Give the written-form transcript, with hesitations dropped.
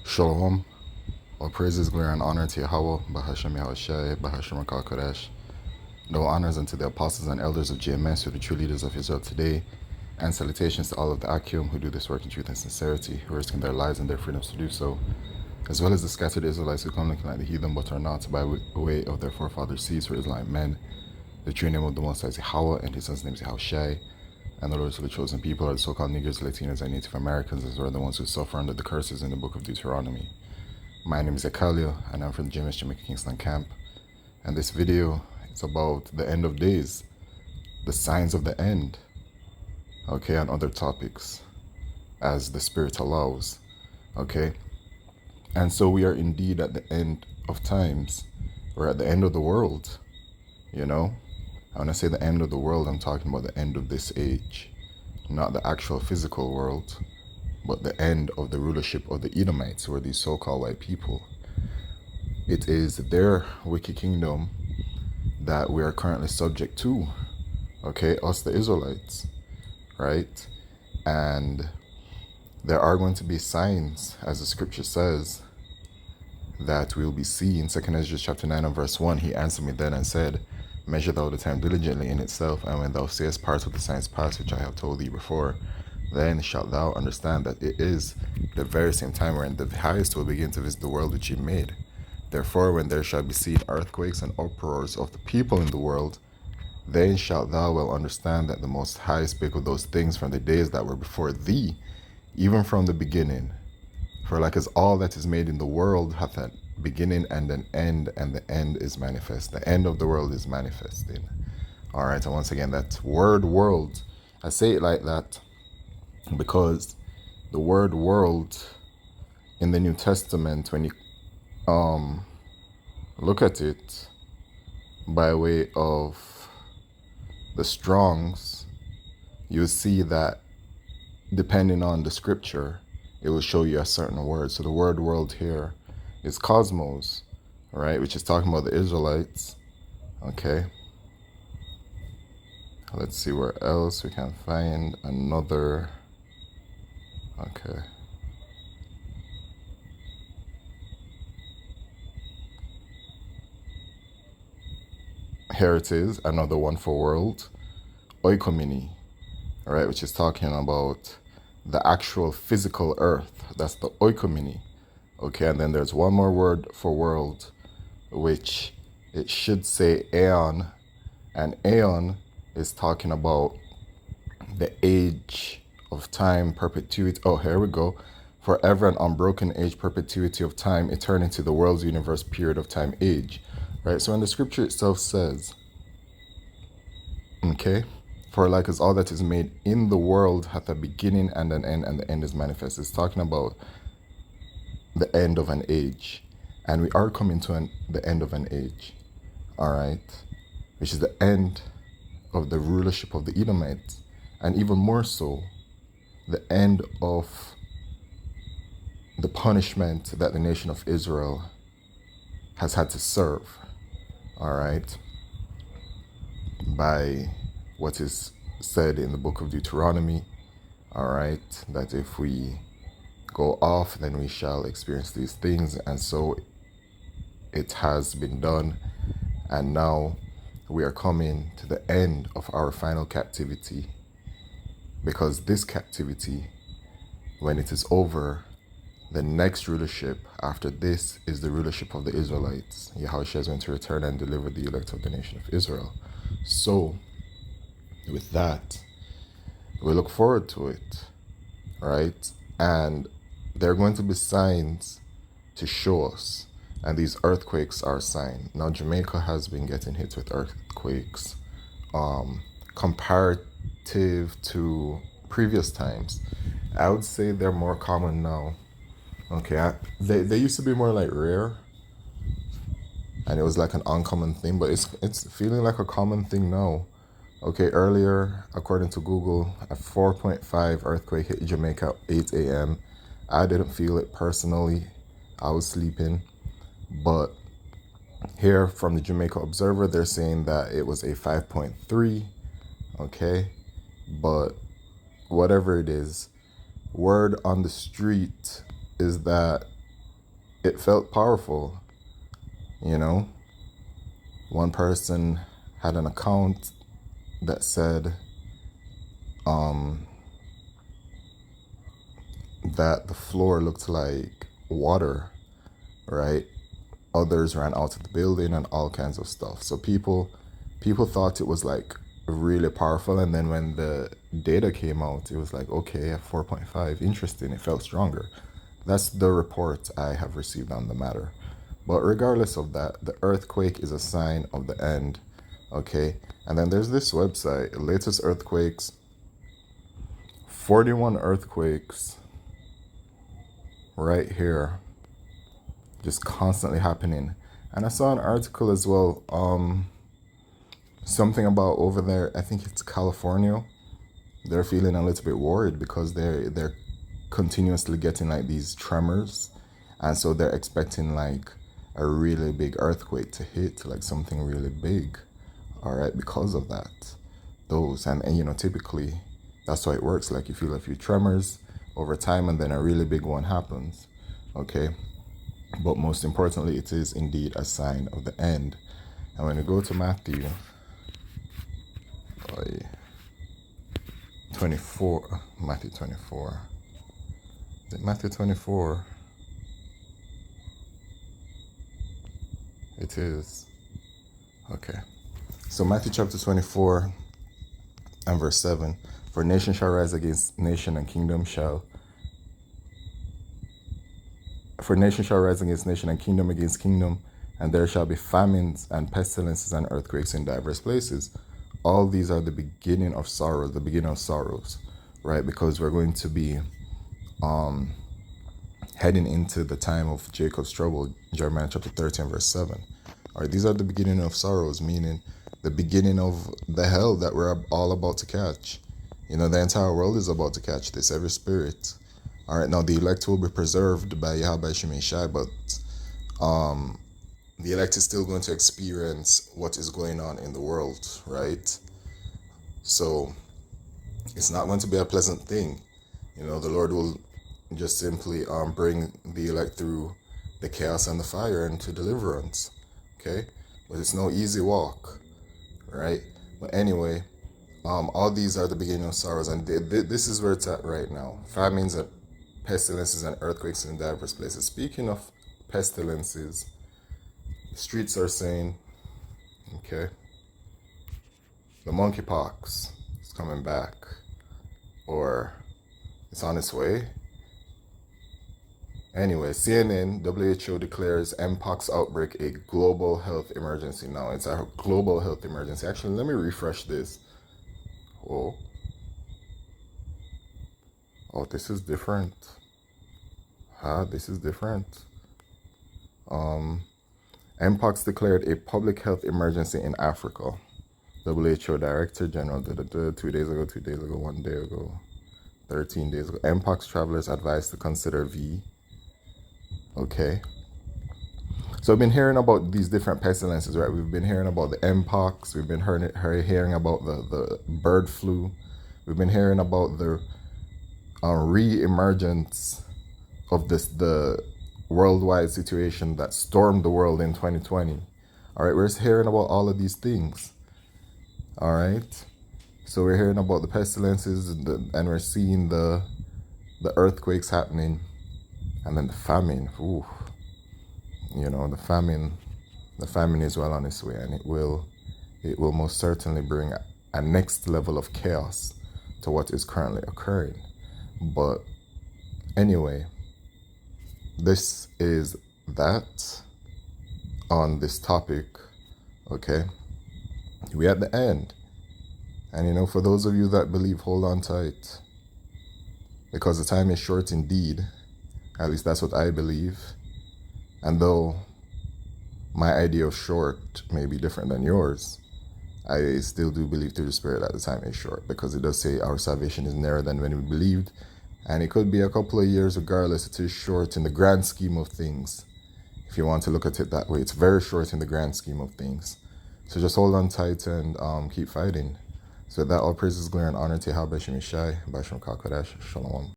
Shalom. All praises, glory, and honor to Yahweh, Bahashem Yahushai, Bahashem Rakal Kodesh. No honors unto the apostles and elders of GMS, who are the true leaders of Israel today, and salutations to all of the Akim who do this work in truth and sincerity, who are risking their lives and their freedoms to do so, as well as the scattered Israelites who come looking like the heathen but are not, by way of their forefathers' seeds for Israelite men. The true name of the Most High is Yahweh, and his son's name is Yahushai. And the lords of the chosen people are the so-called Negroes, Latinos, and Native Americans, as well as the ones who suffer under the curses in the book of Deuteronomy. My name is Ekalio, and I'm from the GMS Jamaica Kingston camp. And this video is about the end of days, the signs of the end, okay, and other topics as the Spirit allows, okay. And so we are indeed at the end of times. We're at the end of the world, you know. When I say the end of the world, I'm talking about the end of this age, not the actual physical world, but the end of the rulership of the Edomites, who are these so-called white people. It is their wicked kingdom that we are currently subject to, okay, us the Israelites, right? And there are going to be signs, as the scripture says, that we'll be seeing. 2 Ezra chapter 9 and verse 1, he answered me then and said, measure thou the time diligently in itself, and when thou seest parts of the signs pass, which I have told thee before, then shalt thou understand that it is the very same time wherein the highest will begin to visit the world which he made. Therefore, when there shall be seen earthquakes and uproars of the people in the world, then shalt thou well understand that the Most High spake of those things from the days that were before thee, even from the beginning. For like as all that is made in the world hath a beginning and an end, and the end is manifest. The end of the world is manifesting. All right, and once again, that word world, I say it like that because the word world in the New Testament, when you look at it by way of the Strongs, you'll see that depending on the scripture, it will show you a certain word. So the word world here is cosmos, right, which is talking about the Israelites, okay. Let's see where else we can find another, okay. Here it is, another one for world, oikomini, right, which is talking about the actual physical earth. That's the oikomini, okay. And then there's one more word for world, which it should say aeon, and aeon is talking about the age of time, perpetuity. Oh, here we go. Forever and unbroken age, perpetuity of time, eternity, the world's universe, period of time, age. Right? So when the scripture itself says, okay, for like as all that is made in the world hath a beginning and an end, and the end is manifest. It's talking about the end of an age. And we are coming to the end of an age. All right? Which is the end of the rulership of the Edomites. And even more so, the end of the punishment that the nation of Israel has had to serve, all right, by what is said in the book of Deuteronomy, all right, that if we go off, then we shall experience these things. And so it has been done. And now we are coming to the end of our final captivity, because this captivity, when it is over, the next rulership after this is the rulership of the Israelites. Yahushua is going to return and deliver the elect of the nation of Israel. So, with that, we look forward to it, right? And there are going to be signs to show us, and these earthquakes are a sign. Now, Jamaica has been getting hit with earthquakes, comparative to previous times. I would say they're more common now. Okay, they used to be more like rare, and it was like an uncommon thing, but it's feeling like a common thing now. Okay, earlier, according to Google, a 4.5 earthquake hit Jamaica at 8 a.m. I didn't feel it personally. I was sleeping, but here from the Jamaica Observer, they're saying that it was a 5.3, okay, but whatever it is, word on the street is that it felt powerful, you know. One person had an account that said that the floor looked like water, right? Others ran out of the building and all kinds of stuff. So people thought it was like really powerful, and then when the data came out, it was like, okay, at 4.5, interesting, it felt stronger. That's the report I have received on the matter. But regardless of that, the earthquake is a sign of the end. Okay, and then there's this website, latest earthquakes, 41 earthquakes right here, just constantly happening. And I saw an article as well, something about over there, I think it's California. They're feeling a little bit worried because they're continuously getting like these tremors, and so they're expecting like a really big earthquake to hit, like something really big, all right, because of that. Those, and you know, typically that's how it works. Like you feel a few tremors over time, and then a really big one happens, okay. But most importantly, it is indeed a sign of the end. And when we go to Matthew 24, Matthew 24, is it Matthew 24? It is. Okay. So Matthew chapter 24 and verse 7. For nation shall rise against nation, and kingdom shall For nation shall rise against nation, and kingdom against kingdom, and there shall be famines and pestilences and earthquakes in diverse places. All these are the beginning of sorrows, right? Because we're going to be heading into the time of Jacob's trouble, Jeremiah chapter 13, verse 7. All right, these are the beginning of sorrows, meaning the beginning of the hell that we're all about to catch. You know, the entire world is about to catch this, every spirit. All right, now the elect will be preserved by Yahweh Shemei Shai, but the elect is still going to experience what is going on in the world, right? So it's not going to be a pleasant thing. You know, the Lord will just simply bring the elect through the chaos and the fire into deliverance, okay? But it's no easy walk, right? But anyway, all these are the beginning of sorrows, and this is where it's at right now. Famines and pestilences and earthquakes in diverse places. Speaking of pestilences, the streets are saying, okay, the monkeypox is coming back, or it's on its way. Anyway, CNN, WHO declares Mpox outbreak a global health emergency. Now, it's a global health emergency. Actually, let me refresh this. Oh, this is different. This is different. Mpox declared a public health emergency in Africa. WHO Director General, 2 days ago, 1 day ago, 13 days ago. Mpox travelers advised to consider V. Okay. So we've been hearing about these different pestilences, right? We've been hearing about the Mpox. We've been hearing about the bird flu. We've been hearing about the re-emergence of the worldwide situation that stormed the world in 2020. All right, we're hearing about all of these things. All right, so we're hearing about the pestilences, and we're seeing the earthquakes happening, and then the famine. Ooh, you know, the famine is well on its way, and it will most certainly bring a next level of chaos to what is currently occurring. But anyway, this is that on this topic, okay? We're at the end. And you know, for those of you that believe, hold on tight. Because the time is short indeed. At least that's what I believe. And though my idea of short may be different than yours, I still do believe through the Spirit that the time is short. Because it does say our salvation is nearer than when we believed. And it could be a couple of years regardless. It is short in the grand scheme of things. If you want to look at it that way, it's very short in the grand scheme of things. So just hold on tight and keep fighting. So that all praises, glory, and honor to Yahweh Shemei Shai, Basham Kakodash, Shalom.